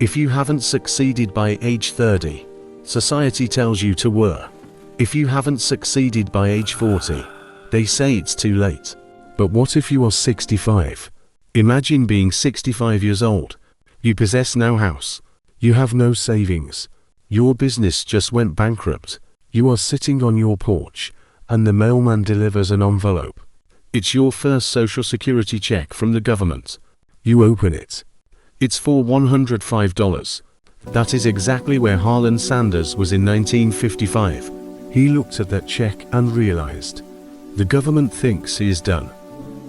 If you haven't succeeded by age 30, society tells you to work. If you haven't succeeded by age 40, they say it's too late. But what if you are 65? Imagine being 65 years old. You possess no house. You have no savings. Your business just went bankrupt. You are sitting on your porch, and the mailman delivers an envelope. It's your first social security check from the government. You open it. It's for $105. That is exactly where Harland Sanders was in 1955. He looked at that check and realized. The government thinks he is done.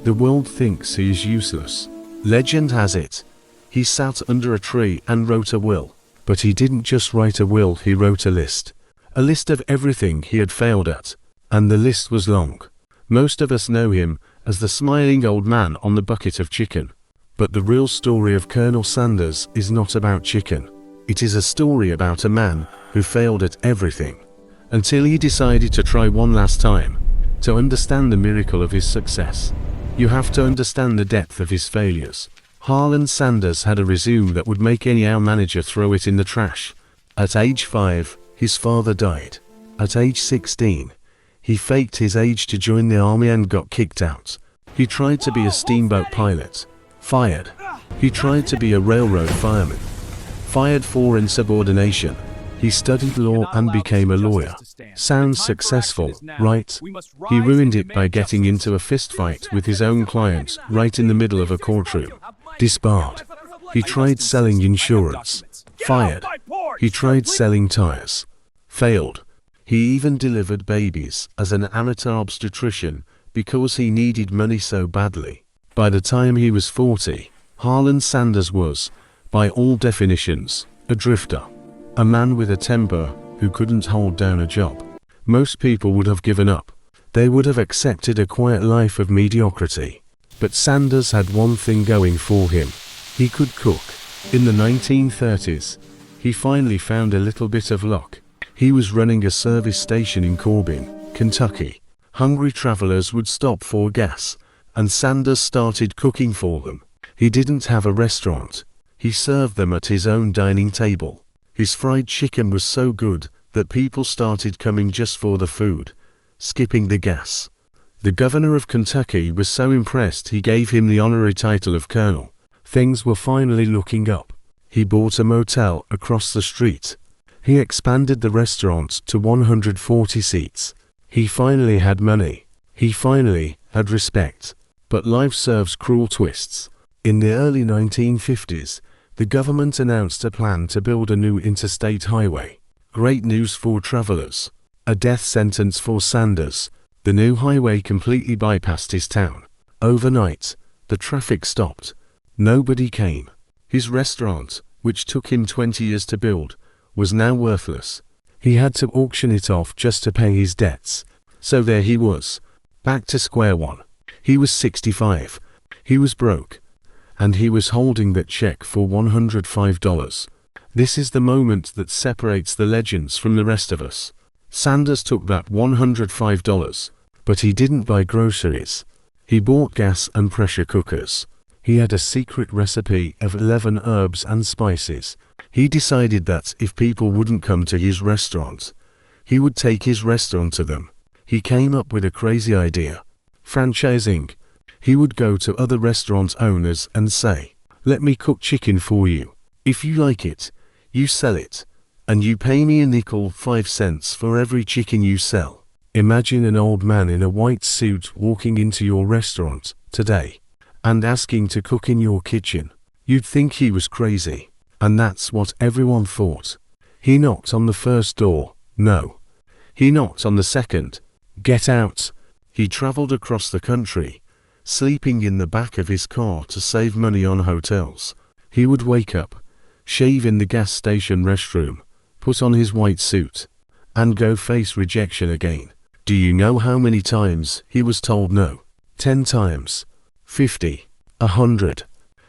The world thinks he is useless. Legend has it, he sat under a tree and wrote a will. But he didn't just write a will, he wrote a list. A list of everything he had failed at. And the list was long. Most of us know him as the smiling old man on the bucket of chicken. But the real story of Colonel Sanders is not about chicken. It is a story about a man who failed at everything, until he decided to try one last time. To understand the miracle of his success, you have to understand the depth of his failures. Harland Sanders had a resume that would make any manager throw it in the trash. At age 5, his father died. At age 16, he faked his age to join the army and got kicked out. He tried to be a steamboat pilot. Fired. He tried to be a railroad fireman. Fired for insubordination. He studied law and became a lawyer. Sounds successful, right? He ruined it by getting into a fistfight with his own client right in the middle of a courtroom. Disbarred. He tried selling insurance. Fired. He tried selling tires. Failed. He even delivered babies as an amateur obstetrician because he needed money so badly. By the time he was 40, Harland Sanders was, by all definitions, a drifter. A man with a temper who couldn't hold down a job. Most people would have given up. They would have accepted a quiet life of mediocrity. But Sanders had one thing going for him. He could cook. In the 1930s, he finally found a little bit of luck. He was running a service station in Corbin, Kentucky. Hungry travelers would stop for gas, and Sanders started cooking for them. He didn't have a restaurant. He served them at his own dining table. His fried chicken was so good that people started coming just for the food, skipping the gas. The governor of Kentucky was so impressed he gave him the honorary title of colonel. Things were finally looking up. He bought a motel across the street. He expanded the restaurant to 140 seats. He finally had money. He finally had respect. But life serves cruel twists. In the early 1950s, the government announced a plan to build a new interstate highway. Great news for travelers. A death sentence for Sanders. The new highway completely bypassed his town. Overnight, the traffic stopped. Nobody came. His restaurant, which took him 20 years to build, was now worthless. He had to auction it off just to pay his debts. So there he was, back to square one. He was 65. He was broke. And he was holding that check for $105. This is the moment that separates the legends from the rest of us. Sanders took that $105, but he didn't buy groceries. He bought gas and pressure cookers. He had a secret recipe of 11 herbs and spices. He decided that if people wouldn't come to his restaurant, he would take his restaurant to them. He came up with a crazy idea. Franchising. He would go to other restaurant owners and say, "Let me cook chicken for you. If you like it, you sell it, and you pay me a nickel 5 cents for every chicken you sell." Imagine an old man in a white suit walking into your restaurant today and asking to cook in your kitchen. You'd think he was crazy, and that's what everyone thought. He knocked on the first door. No. He knocked on the second. Get out. He traveled across the country, sleeping in the back of his car to save money on hotels. He would wake up, shave in the gas station restroom, put on his white suit, and go face rejection again. Do you know how many times he was told no? 10 times. 50. 100.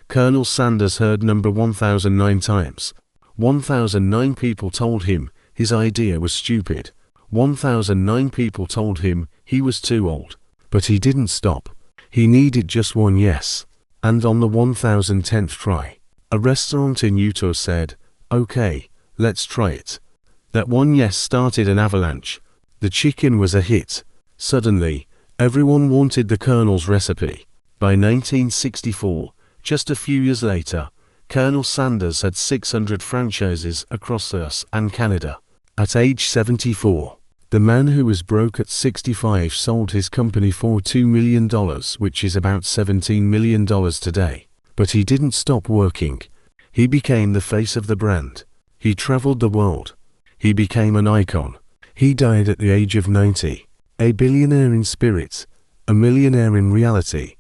Colonel Sanders heard number 1009 times. 1009 people told him his idea was stupid. 1009 people told him he was too old. But he didn't stop. He needed just one yes. And on the 1010th try, A restaurant in Utah said, "Okay, let's try it." That one yes started an avalanche. The chicken was a hit. Suddenly, everyone wanted the Colonel's recipe. By 1964, just a few years later, Colonel Sanders had 600 franchises across the US and Canada. At age 74, the man who was broke at 65 sold his company for $2 million, which is about $17 million today. But he didn't stop working. He became the face of the brand. He traveled the world. He became an icon. He died at the age of 90. A billionaire in spirit, a millionaire in reality,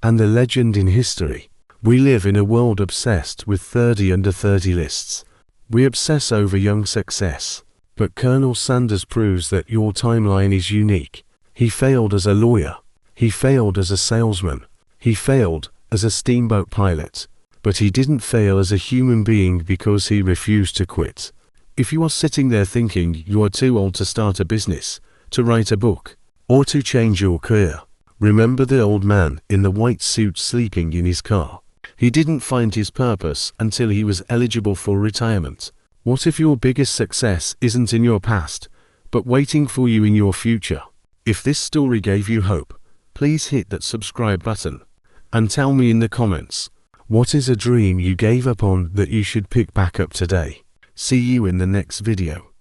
and a legend in history. We live in a world obsessed with 30 under 30 lists. We obsess over young success. But Colonel Sanders proves that your timeline is unique. He failed as a lawyer. He failed as a salesman. He failed as a steamboat pilot. But he didn't fail as a human being because he refused to quit. If you are sitting there thinking you are too old to start a business, to write a book, or to change your career, remember the old man in the white suit sleeping in his car. He didn't find his purpose until he was eligible for retirement. What if your biggest success isn't in your past, but waiting for you in your future? If this story gave you hope, please hit that subscribe button. And tell me in the comments, what is a dream you gave up on that you should pick back up today? See you in the next video.